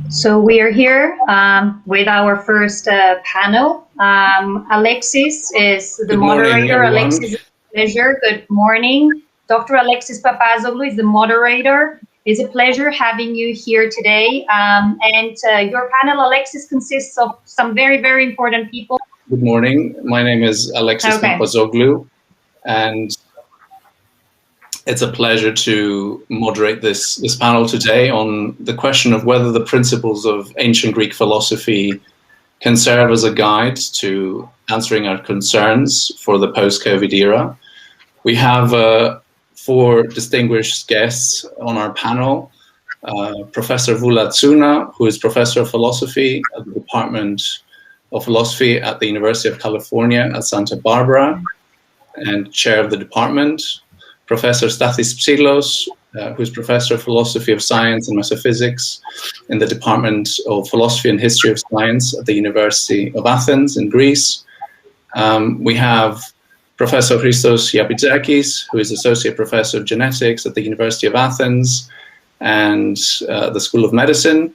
So we are here with our first panel. Alexis is the moderator. Alexis, it's a pleasure. Good morning. Dr. Alexis Papazoglou is the moderator. It's a pleasure having you here today. And your panel, Alexis, consists of some very, very important people. Good morning. My name is Alexis Papazoglou, and it's a pleasure to moderate this panel today on the question of whether the principles of ancient Greek philosophy can serve as a guide to answering our concerns for the post-COVID era. We have 4 distinguished guests on our panel. Professor Voula Tsouna, who is Professor of Philosophy at the Department of Philosophy at the University of California at Santa Barbara and Chair of the Department. Professor Stathis Psillos, who is Professor of Philosophy of Science and Metaphysics in the Department of Philosophy and History of Science at the University of Athens in Greece. We have Professor Christos Yapijakis, who is Associate Professor of Genetics at the University of Athens and the School of Medicine.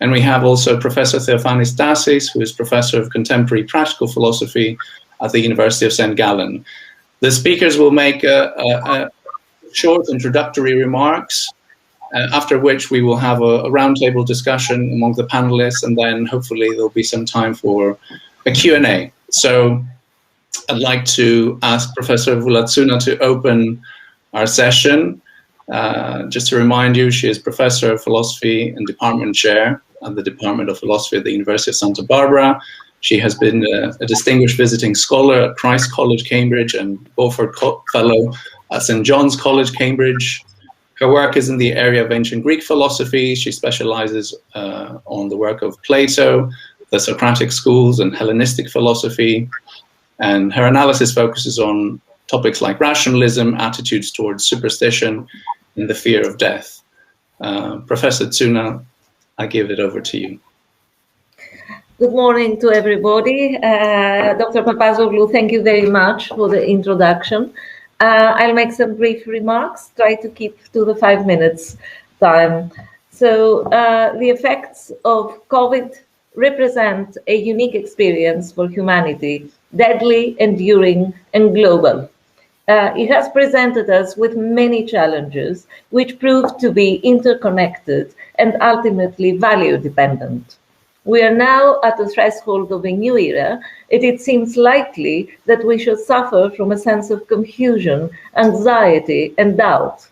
And we have also Professor Theofanis Tasis, who is Professor of Contemporary Practical Philosophy at the University of St. Gallen. The speakers will make a short introductory remarks, after which we will have a roundtable discussion among the panelists, and then hopefully there'll be some time for a Q&A. So I'd like to ask Professor Voula Tsouna to open our session. Just to remind you, she is Professor of Philosophy and Department Chair at the Department of Philosophy at the University of Santa Barbara. She has been a distinguished visiting scholar at Christ's College, Cambridge, and Beaufort Fellow at St. John's College, Cambridge. Her work is in the area of ancient Greek philosophy. She specializes on the work of Plato, the Socratic schools, and Hellenistic philosophy. And her analysis focuses on topics like rationalism, attitudes towards superstition, and the fear of death. Professor Tsouna, I give it over to you. Good morning to everybody. Dr. Papazoglou, thank you very much for the introduction. I'll make some brief remarks, try to keep to the 5 minutes time. So the effects of COVID represent a unique experience for humanity, deadly, enduring, and global. It has presented us with many challenges, which proved to be interconnected and ultimately value-dependent. We are now at the threshold of a new era, and it seems likely that we should suffer from a sense of confusion, anxiety, and doubt.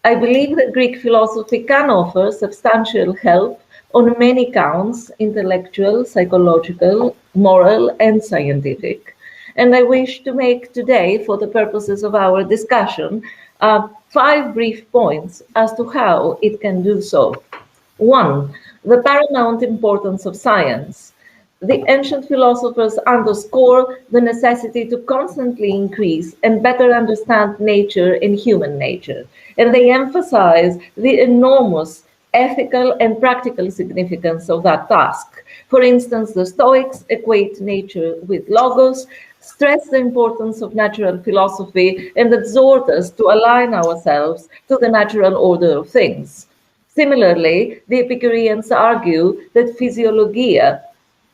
I believe that Greek philosophy can offer substantial help on many counts: intellectual, psychological, moral, and scientific. And I wish to make today, for the purposes of our discussion, 5 brief points as to how it can do so. 1, the paramount importance of science. The ancient philosophers underscore the necessity to constantly increase and better understand nature and human nature. And they emphasize the enormous ethical and practical significance of that task. For instance, the Stoics equate nature with logos, stress the importance of natural philosophy, and exhort us to align ourselves to the natural order of things. Similarly, the Epicureans argue that physiologia,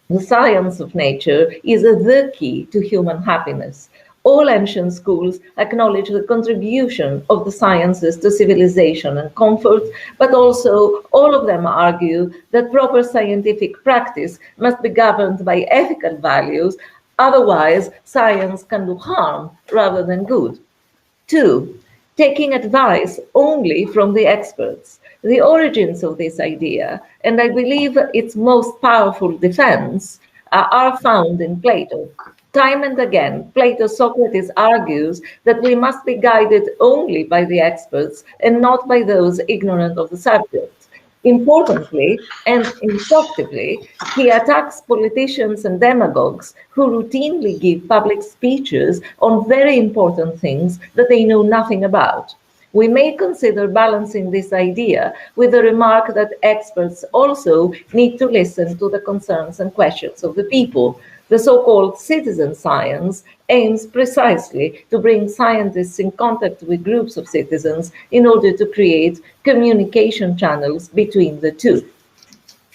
the science of nature, is the key to human happiness. All ancient schools acknowledge the contribution of the sciences to civilization and comfort, but also all of them argue that proper scientific practice must be governed by ethical values, otherwise science can do harm rather than good. 2, taking advice only from the experts. The origins of this idea, and I believe its most powerful defense, are found in Plato. Time and again, Socrates argues that we must be guided only by the experts and not by those ignorant of the subject. Importantly and instructively, he attacks politicians and demagogues who routinely give public speeches on very important things that they know nothing about. We may consider balancing this idea with the remark that experts also need to listen to the concerns and questions of the people. The so-called citizen science aims precisely to bring scientists in contact with groups of citizens in order to create communication channels between the two.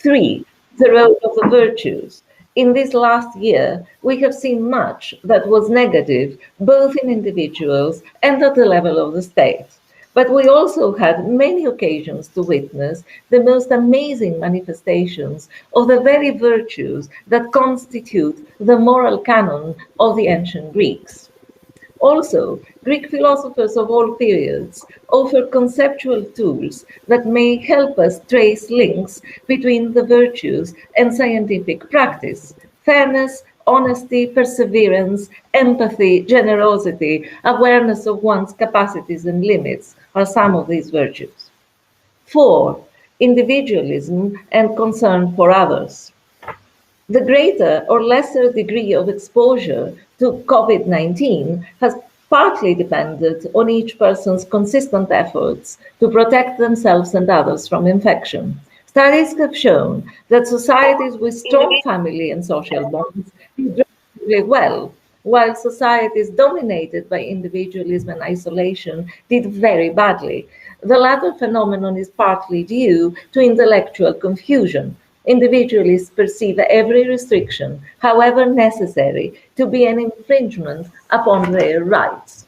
3, the role of the virtues. In this last year, we have seen much that was negative, both in individuals and at the level of the state. But we also had many occasions to witness the most amazing manifestations of the very virtues that constitute the moral canon of the ancient Greeks. Also, Greek philosophers of all periods offer conceptual tools that may help us trace links between the virtues and scientific practice. Fairness, honesty, perseverance, empathy, generosity, awareness of one's capacities and limits are some of these virtues. 4, individualism and concern for others. The greater or lesser degree of exposure to COVID-19 has partly depended on each person's consistent efforts to protect themselves and others from infection. Studies have shown that societies with strong family and social bonds did relatively well, while societies dominated by individualism and isolation did very badly. The latter phenomenon is partly due to intellectual confusion. Individualists perceive every restriction, however necessary, to be an infringement upon their rights.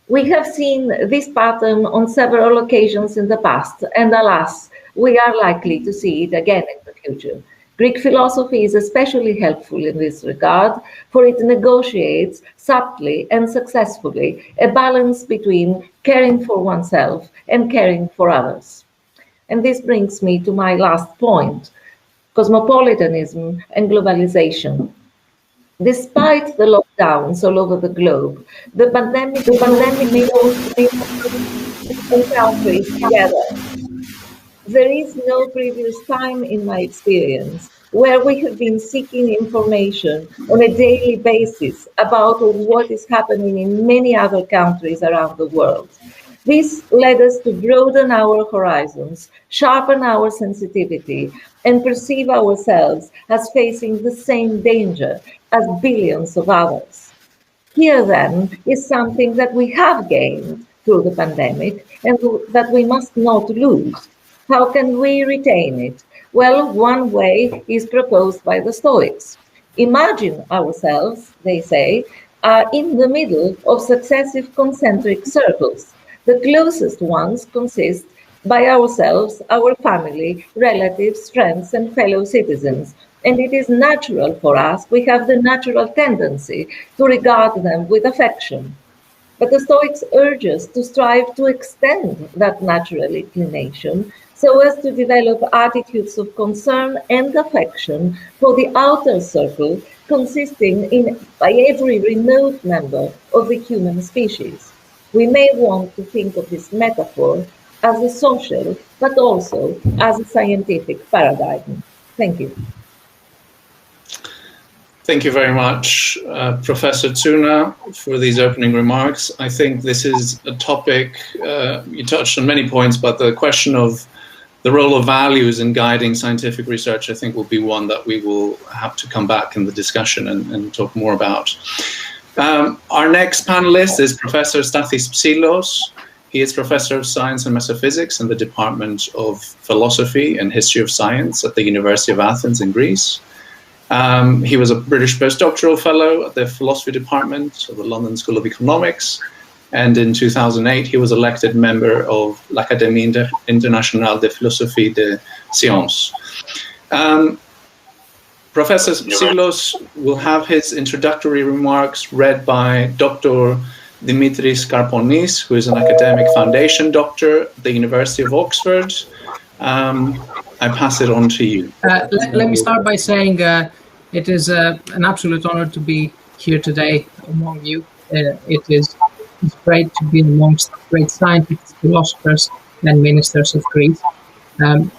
We have seen this pattern on several occasions in the past, and alas, we are likely to see it again in the future. Greek philosophy is especially helpful in this regard, for it negotiates subtly and successfully a balance between caring for oneself and caring for others. And this brings me to my last point, cosmopolitanism and globalization. Despite the lockdowns all over the globe, the pandemic made all countries together. There is no previous time in my experience where we have been seeking information on a daily basis about what is happening in many other countries around the world. This led us to broaden our horizons, sharpen our sensitivity, and perceive ourselves as facing the same danger as billions of others. Here, then, is something that we have gained through the pandemic and that we must not lose. How can we retain it? Well, one way is proposed by the Stoics. Imagine ourselves, they say, in the middle of successive concentric circles. The closest ones consist by ourselves, our family, relatives, friends, and fellow citizens. And it is natural for us, we have the natural tendency to regard them with affection. But the Stoics urge us to strive to extend that natural inclination so as to develop attitudes of concern and affection for the outer circle, consisting by every remote member of the human species. We may want to think of this metaphor as a social, but also as a scientific paradigm. Thank you. Thank you very much, Professor Tsouna, for these opening remarks. I think this is a topic, you touched on many points, but the question of the role of values in guiding scientific research, I think, will be one that we will have to come back in the discussion and talk more about. Our next panelist is Professor Stathis Psillos. He is Professor of Science and Metaphysics in the Department of Philosophy and History of Science at the University of Athens in Greece. He was a British postdoctoral fellow at the Philosophy Department of the London School of Economics. And in 2008, he was elected member of l'Académie Internationale de Philosophie de Sciences. Professor Psillos will have his introductory remarks read by Dr. Dimitris Karponis, who is an academic foundation doctor at the University of Oxford. I pass it on to you. Let me start by saying it is an absolute honor to be here today among you. It's great to be amongst great scientists, philosophers, and ministers of Greece.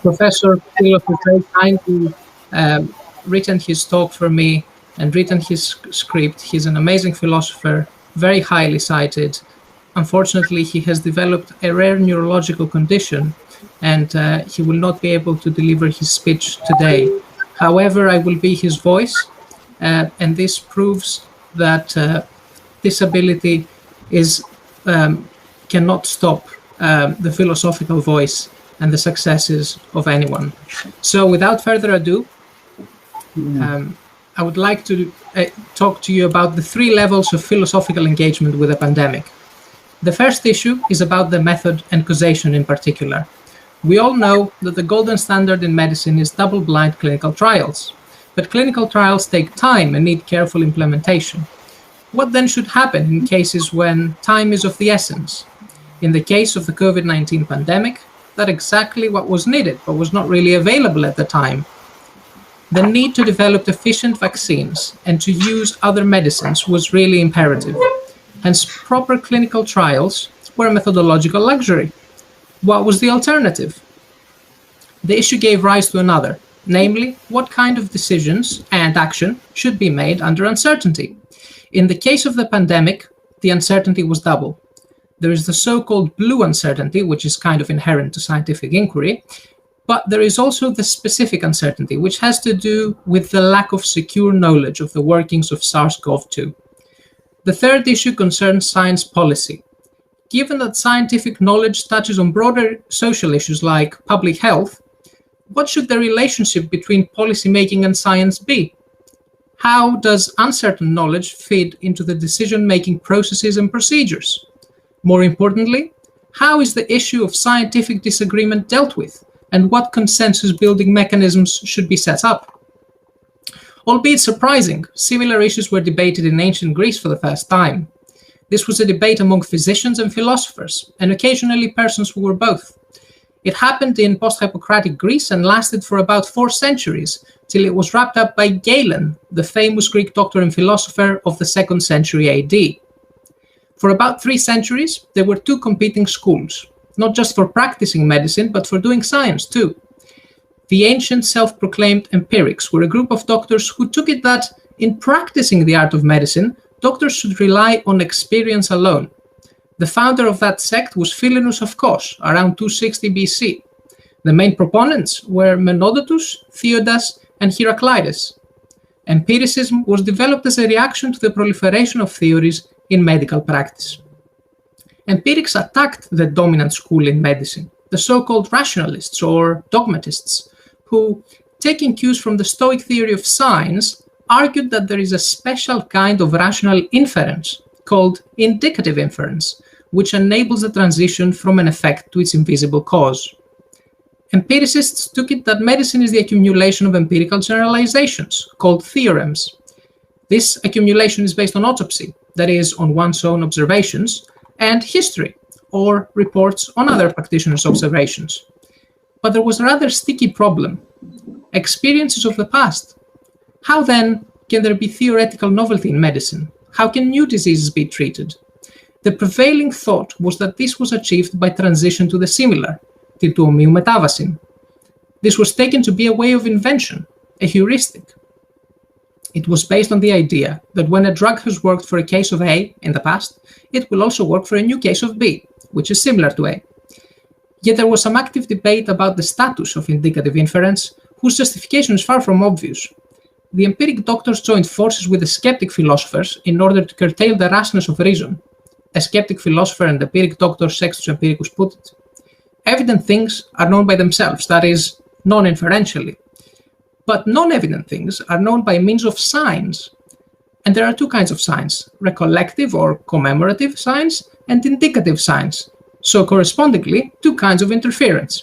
Professor Psillos was very kindly written his talk for me and written his script. He's an amazing philosopher, very highly cited. Unfortunately, he has developed a rare neurological condition, and he will not be able to deliver his speech today. However, I will be his voice, and this proves that disability cannot stop the philosophical voice and the successes of anyone. So without further ado, I would like to talk to you about the 3 levels of philosophical engagement with a pandemic. The first issue is about the method and causation in particular. We all know that the golden standard in medicine is double-blind clinical trials, but clinical trials take time and need careful implementation. What then should happen in cases when time is of the essence? In the case of the COVID-19 pandemic, that's exactly what was needed, but was not really available at the time. The need to develop efficient vaccines and to use other medicines was really imperative. Hence, proper clinical trials were a methodological luxury. What was the alternative? The issue gave rise to another, namely, what kind of decisions and action should be made under uncertainty. In the case of the pandemic, the uncertainty was double. There is the so-called blue uncertainty, which is kind of inherent to scientific inquiry, but there is also the specific uncertainty, which has to do with the lack of secure knowledge of the workings of SARS-CoV-2. The third issue concerns science policy. Given that scientific knowledge touches on broader social issues like public health, what should the relationship between policymaking and science be? How does uncertain knowledge feed into the decision-making processes and procedures? More importantly, how is the issue of scientific disagreement dealt with, and what consensus-building mechanisms should be set up? Albeit surprising, similar issues were debated in ancient Greece for the first time. This was a debate among physicians and philosophers, and occasionally persons who were both. It happened in post-Hippocratic Greece and lasted for about 4 centuries, till it was wrapped up by Gallen, the famous Greek doctor and philosopher of the 2nd century AD. For about 3 centuries, there were 2 competing schools, not just for practicing medicine, but for doing science too. The ancient self-proclaimed empirics were a group of doctors who took it that, in practicing the art of medicine, doctors should rely on experience alone. The founder of that sect was Philonous of Kos, around 260 BC. The main proponents were Menodotus, Theodas, and Heraclides. Empiricism was developed as a reaction to the proliferation of theories in medical practice. Empirics attacked the dominant school in medicine, the so-called rationalists or dogmatists, who, taking cues from the Stoic theory of science, argued that there is a special kind of rational inference called indicative inference, which enables the transition from an effect to its invisible cause. Empiricists took it that medicine is the accumulation of empirical generalizations, called theorems. This accumulation is based on autopsy, that is, on one's own observations, and history, or reports on other practitioners' observations. But there was a rather sticky problem: experiences of the past. How then can there be theoretical novelty in medicine? How can new diseases be treated? The prevailing thought was that this was achieved by transition to the similar, to ομοίου μετάβαση. This was taken to be a way of invention, a heuristic. It was based on the idea that when a drug has worked for a case of A in the past, it will also work for a new case of B, which is similar to A. Yet there was some active debate about the status of indicative inference, whose justification is far from obvious. The empiric doctors joined forces with the skeptic philosophers in order to curtail the rashness of reason. A skeptic philosopher and empiric doctor, Sextus Empiricus, put it: evident things are known by themselves, that is, non-inferentially. But non-evident things are known by means of signs. And there are 2 kinds of signs: recollective or commemorative signs and indicative signs. So correspondingly, 2 kinds of interference.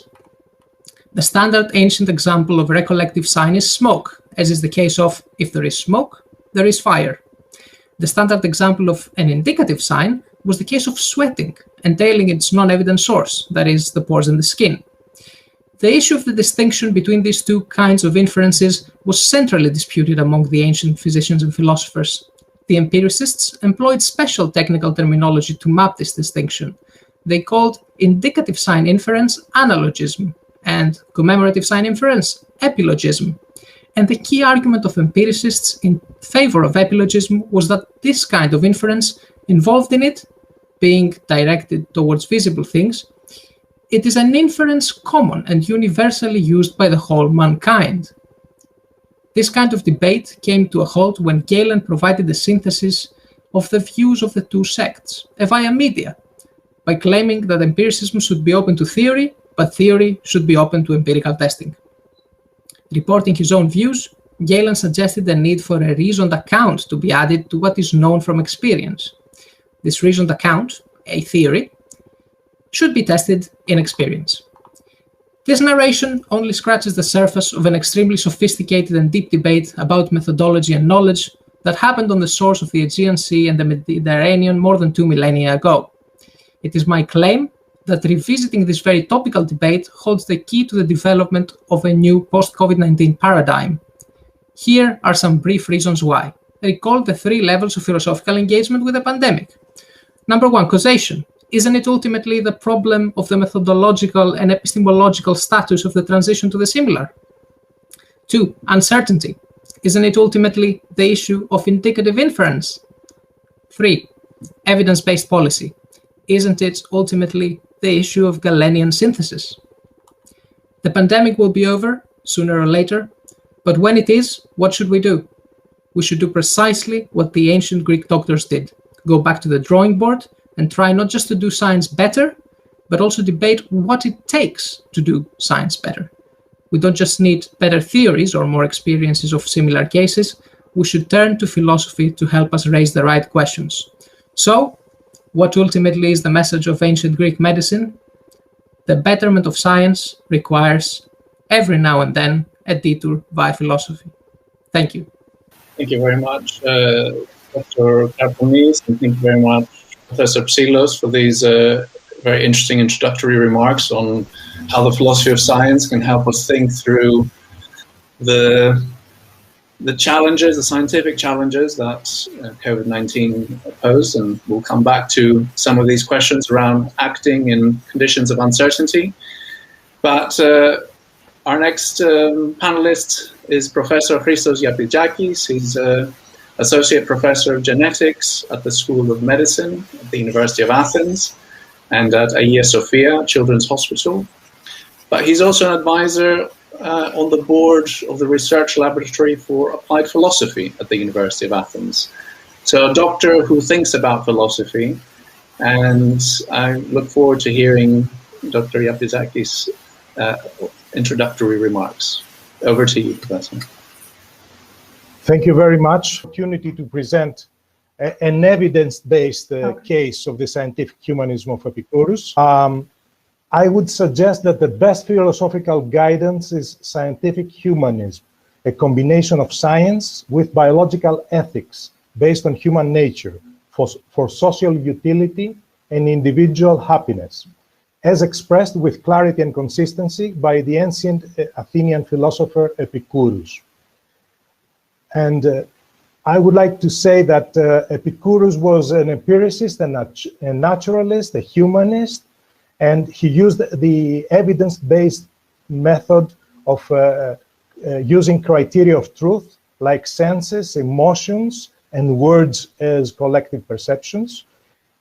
The standard ancient example of a recollective sign is smoke, as is the case of if there is smoke, there is fire. The standard example of an indicative sign was the case of sweating, entailing its non-evident source, that is, the pores in the skin. The issue of the distinction between these 2 kinds of inferences was centrally disputed among the ancient physicians and philosophers. The empiricists employed special technical terminology to map this distinction. They called indicative sign inference analogism and commemorative sign inference epilogism. And the key argument of empiricists in favor of epilogism was that this kind of inference involved in it, being directed towards visible things, it is an inference common and universally used by the whole mankind. This kind of debate came to a halt when Gallen provided a synthesis of the views of the 2 sects, via media, by claiming that empiricism should be open to theory but theory should be open to empirical testing. Reporting his own views, Gallen suggested the need for a reasoned account to be added to what is known from experience. This reasoned account, a theory, should be tested in experience. This narration only scratches the surface of an extremely sophisticated and deep debate about methodology and knowledge that happened on the shores of the Aegean Sea and the Mediterranean more than 2 millennia ago. It is my claim that revisiting this very topical debate holds the key to the development of a new post-COVID-19 paradigm. Here are some brief reasons why. Recall the 3 levels of philosophical engagement with the pandemic. Number 1, causation. Isn't it ultimately the problem of the methodological and epistemological status of the transition to the singular? 2, uncertainty. Isn't it ultimately the issue of indicative inference? 3, evidence-based policy. Isn't it ultimately the issue of Gallenian synthesis? The pandemic will be over sooner or later, but when it is, what should we do? We should do precisely what the ancient Greek doctors did. Go back to the drawing board and try not just to do science better, but also debate what it takes to do science better. We don't just need better theories or more experiences of similar cases. We should turn to philosophy to help us raise the right questions. So, what ultimately is the message of ancient Greek medicine? The betterment of science requires, every now and then, a detour via philosophy. Thank you. Thank you very much, Dr. Kapodistrian, and thank you very much, Professor Psillos, for these very interesting introductory remarks on how the philosophy of science can help us think through the challenges, the scientific challenges that COVID-19 posed, and we'll come back to some of these questions around acting in conditions of uncertainty. But our next panelist is Professor Christos Yapijakis. He's Associate Professor of Genetics at the School of Medicine at the University of Athens and at Hagia Sophia Children's Hospital. But he's also an advisor on the board of the Research Laboratory for Applied Philosophy at the University of Athens. So a doctor who thinks about philosophy, and I look forward to hearing Dr. Yapijakis' introductory remarks. Over to you, Professor. Thank you very much. Opportunity to present an evidence-based case of the scientific humanism of Epicurus. I would suggest that the best philosophical guidance is scientific humanism, a combination of science with biological ethics based on human nature for social utility and individual happiness, as expressed with clarity and consistency by the ancient Athenian philosopher Epicurus. And I would like to say that Epicurus was an empiricist, a naturalist, a humanist, and he used the evidence-based method of using criteria of truth, like senses, emotions, and words as collective perceptions.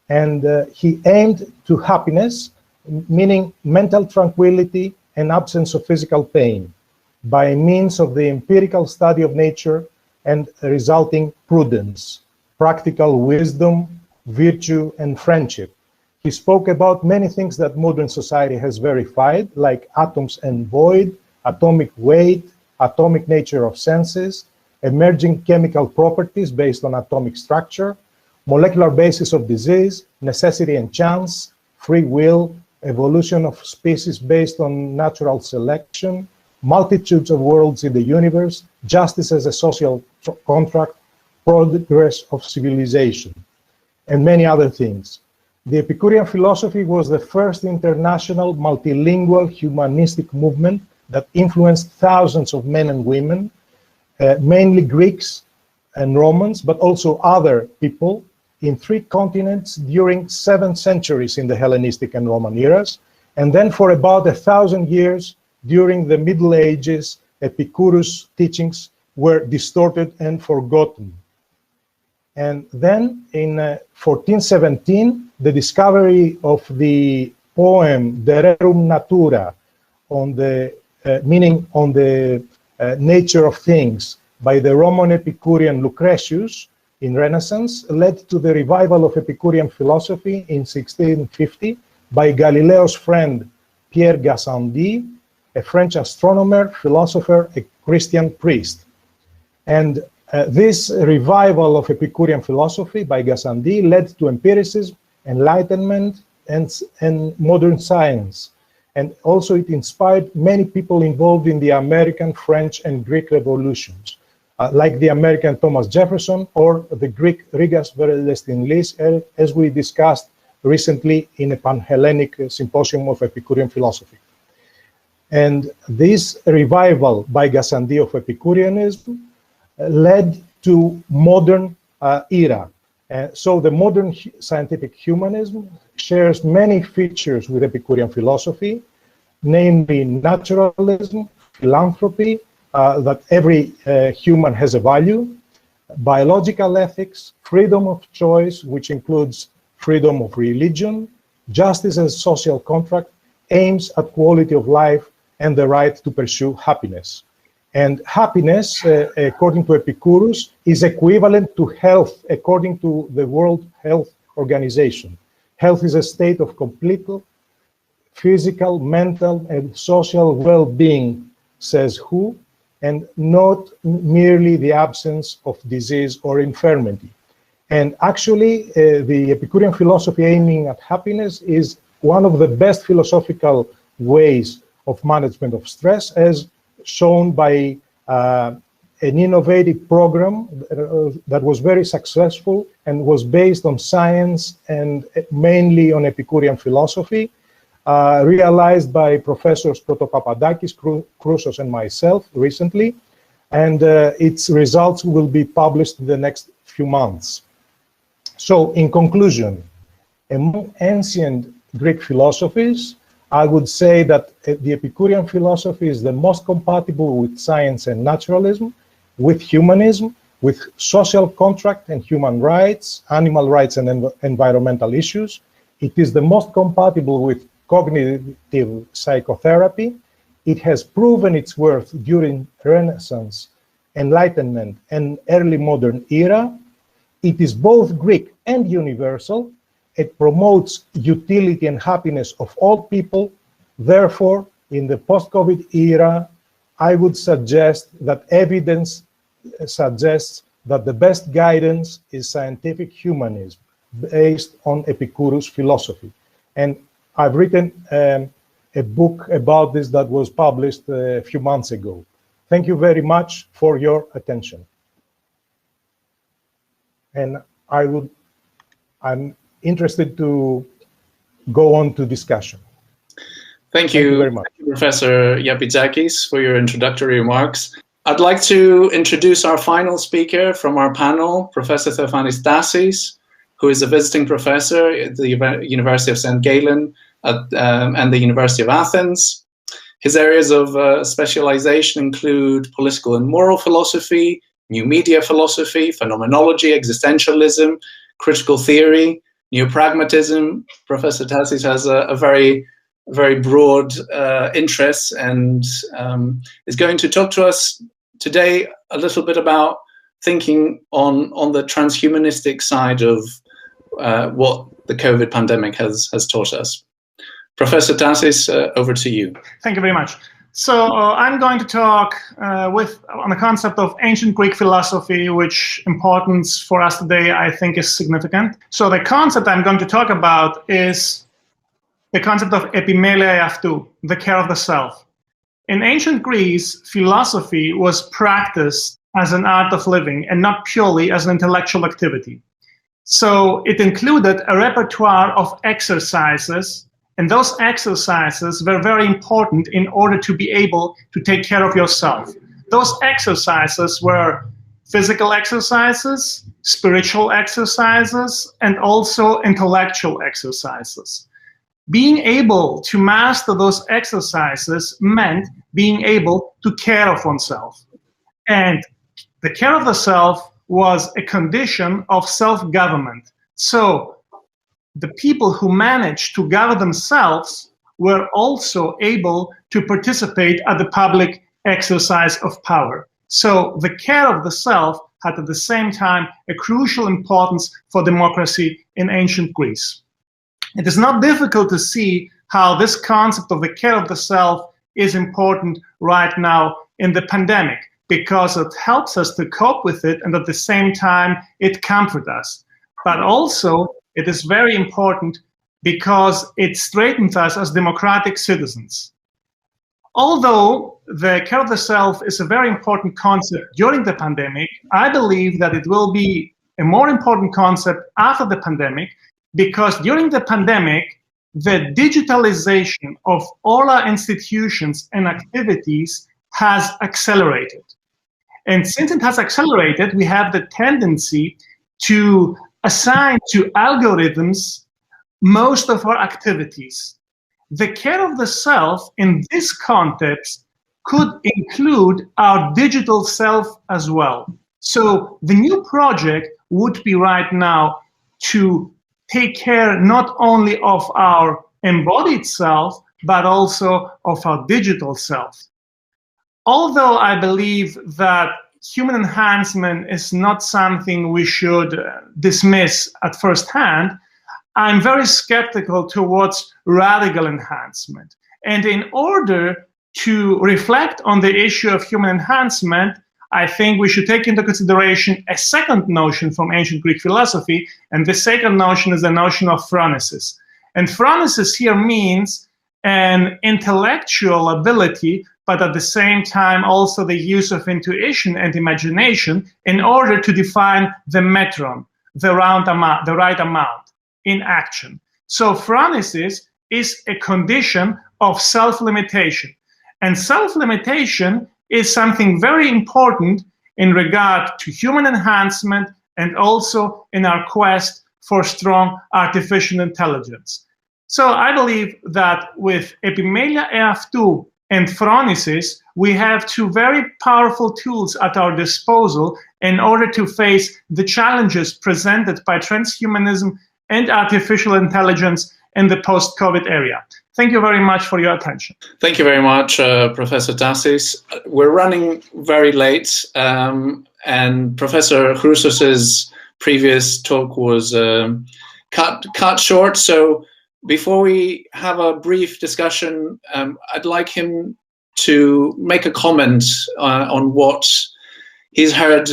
And he aimed to happiness, meaning mental tranquility and absence of physical pain, by means of the empirical study of nature and resulting prudence, practical wisdom, virtue, and friendship. He spoke about many things that modern society has verified, like atoms and void, atomic weight, atomic nature of senses, emerging chemical properties based on atomic structure, molecular basis of disease, necessity and chance, free will, evolution of species based on natural selection, multitudes of worlds in the universe, justice as a social contract, progress of civilization, and many other things. The Epicurean philosophy was the first international multilingual humanistic movement that influenced thousands of men and women, mainly Greeks and Romans, but also other people in 3 continents during 7 centuries in the Hellenistic and Roman eras, and then for about 1,000 years during the Middle Ages, Epicurus' teachings were distorted and forgotten. And then in 1417, the discovery of the poem De Rerum Natura, on the meaning on the nature of things, by the Roman Epicurean Lucretius in Renaissance, led to the revival of Epicurean philosophy in 1650 by Galileo's friend Pierre Gassendi, a French astronomer, philosopher, a Christian priest. And this revival of Epicurean philosophy by Gassendi led to empiricism, enlightenment, and modern science. And also it inspired many people involved in the American, French, and Greek revolutions, like the American Thomas Jefferson or the Greek Rigas Verelestinlis, as we discussed recently in a Pan-Hellenic symposium of Epicurean philosophy. And this revival by Gassendi of Epicureanism led to modern era. So the modern scientific humanism shares many features with Epicurean philosophy, namely naturalism, philanthropy, that every human has a value, biological ethics, freedom of choice, which includes freedom of religion, justice as social contract, aims at quality of life, and the right to pursue happiness. And happiness, according to Epicurus, is equivalent to health, according to the World Health Organization. Health is a state of complete physical, mental, and social well-being, says WHO, and not merely the absence of disease or infirmity. And actually, the Epicurean philosophy aiming at happiness is one of the best philosophical ways of management of stress, as shown by an innovative program that was very successful and was based on science and mainly on Epicurean philosophy, realized by Professors Papadakis, Chrousos, and myself recently, and its results will be published in the next few months. So, in conclusion, among ancient Greek philosophies, I would say that the Epicurean philosophy is the most compatible with science and naturalism, with humanism, with social contract and human rights, animal rights and environmental issues. It is the most compatible with cognitive psychotherapy. It has proven its worth during Renaissance, Enlightenment, and early modern era. It is both Greek and universal. It promotes utility and happiness of all people. Therefore, in the post-COVID era, I would suggest that evidence suggests that the best guidance is scientific humanism based on Epicurus philosophy. And I've written a book about this that was published a few months ago. Thank you very much for your attention. And I'm interested to go on to discussion. Thank you very much, Professor Yapijakis, for your introductory remarks. I'd like to introduce our final speaker from our panel, Professor Theofanis Tasis, who is a visiting professor at the University of St. Gallen and the University of Athens. His areas of specialization include political and moral philosophy, new media philosophy, phenomenology, existentialism, critical theory, neo-pragmatism. Professor Tasis has a very broad interests and is going to talk to us today a little bit about thinking on the transhumanistic side of what the COVID pandemic has taught us. Professor Tasis, over to you. Thank you very much. So I'm going to talk on the concept of ancient Greek philosophy, which importance for us today I think is significant. So the concept I'm going to talk about is the concept of epimelia eαυτού, the care of the self. In ancient Greece, philosophy was practiced as an art of living and not purely as an intellectual activity. So it included a repertoire of exercises, and those exercises were very important in order to be able to take care of yourself. Those exercises were physical exercises, spiritual exercises, and also intellectual exercises. Being able to master those exercises meant being able to care of oneself. And the care of the self was a condition of self-government. So the people who managed to govern themselves were also able to participate at the public exercise of power. So the care of the self had at the same time a crucial importance for democracy in ancient Greece. It is not difficult to see how this concept of the care of the self is important right now in the pandemic, because it helps us to cope with it, and at the same time, it comforts us. But also, it is very important because it strengthens us as democratic citizens. Although the care of the self is a very important concept during the pandemic, I believe that it will be a more important concept after the pandemic, because during the pandemic, the digitalization of all our institutions and activities has accelerated. And since it has accelerated, we have the tendency to assign to algorithms most of our activities. The care of the self in this context could include our digital self as well. So the new project would be right now to take care not only of our embodied self, but also of our digital self. Although I believe that human enhancement is not something we should dismiss at first hand, I'm very skeptical towards radical enhancement. And in order to reflect on the issue of human enhancement, I think we should take into consideration a second notion from ancient Greek philosophy, and the second notion is the notion of phronesis. And phronesis here means an intellectual ability, but at the same time also the use of intuition and imagination in order to define the metron, the right amount in action. So phronesis is a condition of self-limitation. And self-limitation is something very important in regard to human enhancement and also in our quest for strong artificial intelligence. So I believe that with Epimelia eαυτού and phronesis, we have two very powerful tools at our disposal in order to face the challenges presented by transhumanism and artificial intelligence in the post-COVID area. Thank you very much for your attention. Thank you very much, Professor Tasis. We're running very late, and Professor Chrousos's previous talk was cut short. So before we have a brief discussion, I'd like him to make a comment on what he's heard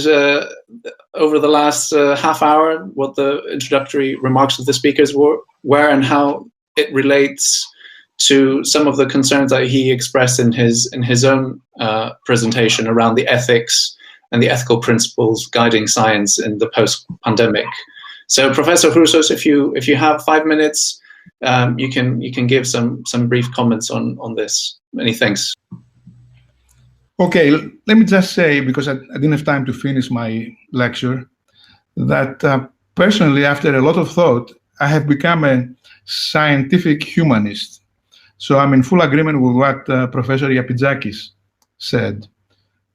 over the last half hour, what the introductory remarks of the speakers were and how it relates to some of the concerns that he expressed in his own presentation around the ethics and the ethical principles guiding science in the post-pandemic. So, Professor Chrousos, if you have 5 minutes, you can give some brief comments on this. Many thanks. Okay, let me just say, because I didn't have time to finish my lecture, that personally, after a lot of thought, I have become a scientific humanist. So I'm in full agreement with what Professor Yapijakis said.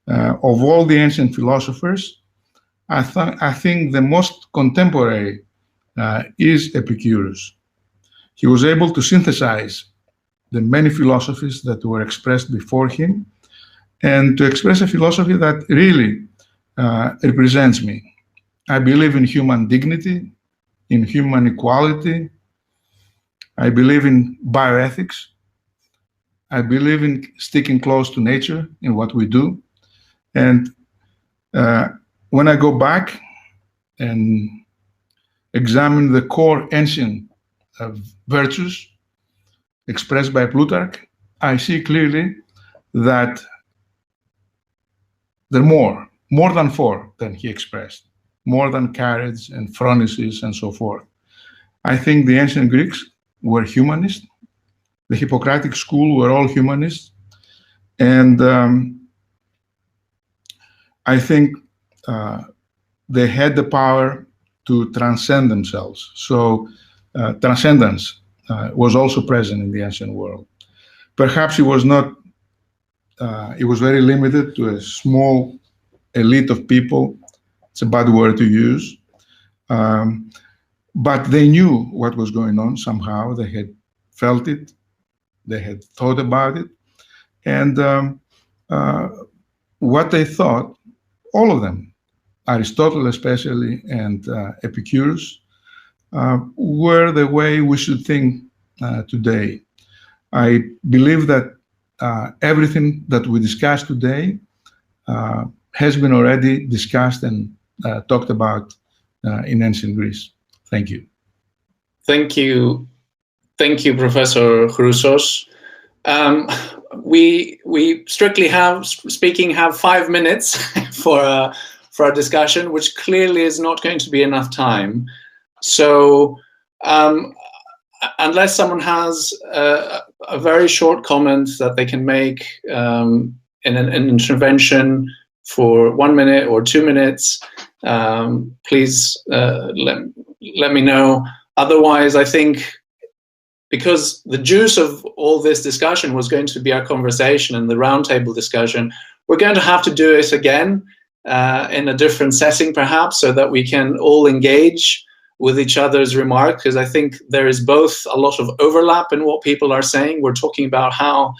Of all the ancient philosophers, I think the most contemporary is Epicurus. He was able to synthesize the many philosophies that were expressed before him and to express a philosophy that really represents me. I believe in human dignity, in human equality. I believe in bioethics. I believe in sticking close to nature in what we do. And when I go back and examine the core ancient virtues expressed by Plutarch, I see clearly that there are more than 4 than he expressed, more than courage and phronesis and so forth. I think the ancient Greeks were humanists. The Hippocratic school were all humanists. And I think they had the power to transcend themselves. So transcendence was also present in the ancient world. Perhaps it was not, it was very limited to a small elite of people. It's a bad word to use. But they knew what was going on somehow. They had felt it. They had thought about it. And what they thought, all of them, Aristotle especially and Epicurus, were the way we should think today. I believe that everything that we discussed today has been already discussed and talked about in ancient Greece. Thank you. Thank you. Thank you, Professor Chrousos. We strictly have 5 minutes for a discussion, which clearly is not going to be enough time. So unless someone has a very short comment that they can make in an intervention for 1 minute or 2 minutes, please let me know. Otherwise, I think, because the juice of all this discussion was going to be our conversation and the roundtable discussion, we're going to have to do it again in a different setting, perhaps, so that we can all engage with each other's remarks, because I think there is both a lot of overlap in what people are saying. We're talking about how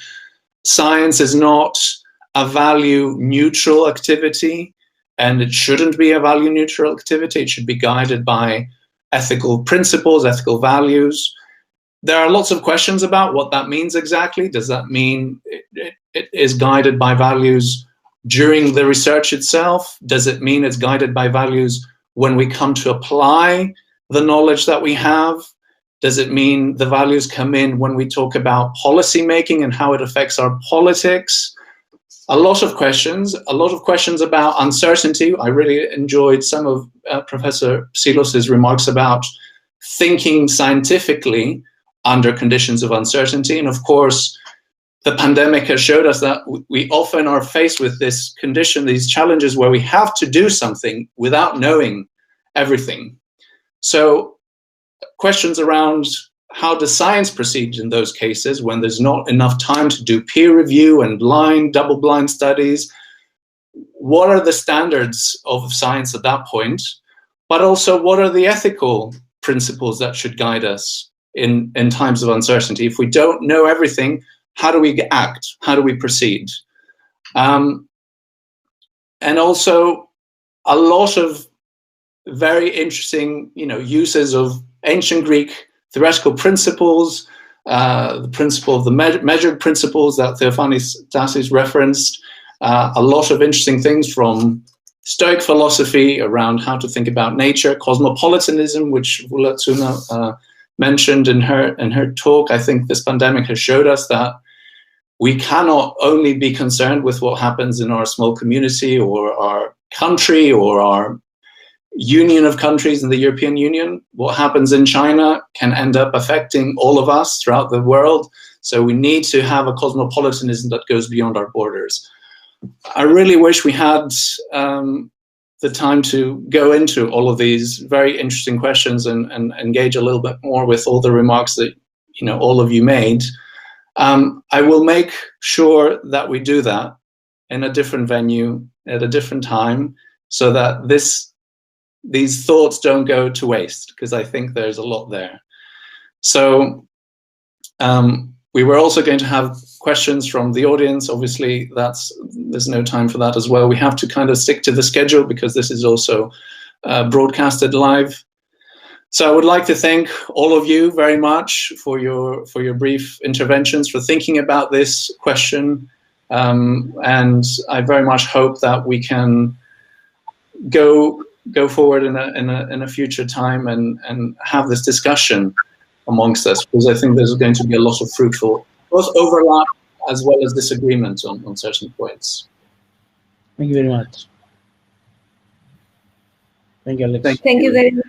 science is not a value-neutral activity, and it shouldn't be a value-neutral activity. It should be guided by ethical principles, ethical values. There are lots of questions about what that means exactly. Does that mean it is guided by values during the research itself? Does it mean it's guided by values when we come to apply the knowledge that we have? Does it mean the values come in when we talk about policy making and how it affects our politics? A lot of questions about uncertainty. I really enjoyed some of Professor Psillos' remarks about thinking scientifically under conditions of uncertainty. And of course, the pandemic has showed us that we often are faced with this condition, these challenges where we have to do something without knowing everything. So questions around how does science proceed in those cases when there's not enough time to do peer review and double-blind studies? What are the standards of science at that point? But also, what are the ethical principles that should guide us in times of uncertainty? If we don't know everything, how do we act? How do we proceed? And also, a lot of very interesting, uses of ancient Greek theoretical principles, the principle of the measured principles that Theofanis Tasis referenced, a lot of interesting things from Stoic philosophy around how to think about nature, cosmopolitanism, which Voula Tsouna mentioned in her talk. I think this pandemic has showed us that we cannot only be concerned with what happens in our small community or our country or our union of countries in the European Union. What happens in China can end up affecting all of us throughout the world. So we need to have a cosmopolitanism that goes beyond our borders. I really wish we had the time to go into all of these very interesting questions and engage a little bit more with all the remarks that all of you made. I will make sure that we do that in a different venue at a different time, so that these thoughts don't go to waste, because I think there's a lot there. So we were also going to have questions from the audience. Obviously, there's no time for that as well. We have to kind of stick to the schedule because this is also broadcasted live. So I would like to thank all of you very much for your brief interventions, for thinking about this question. And I very much hope that we can go forward in a future time and have this discussion amongst us, because I think there's going to be a lot of fruitful, both overlap as well as disagreement on certain points. Thank you very much. Thank you, Alex. Thank you very much.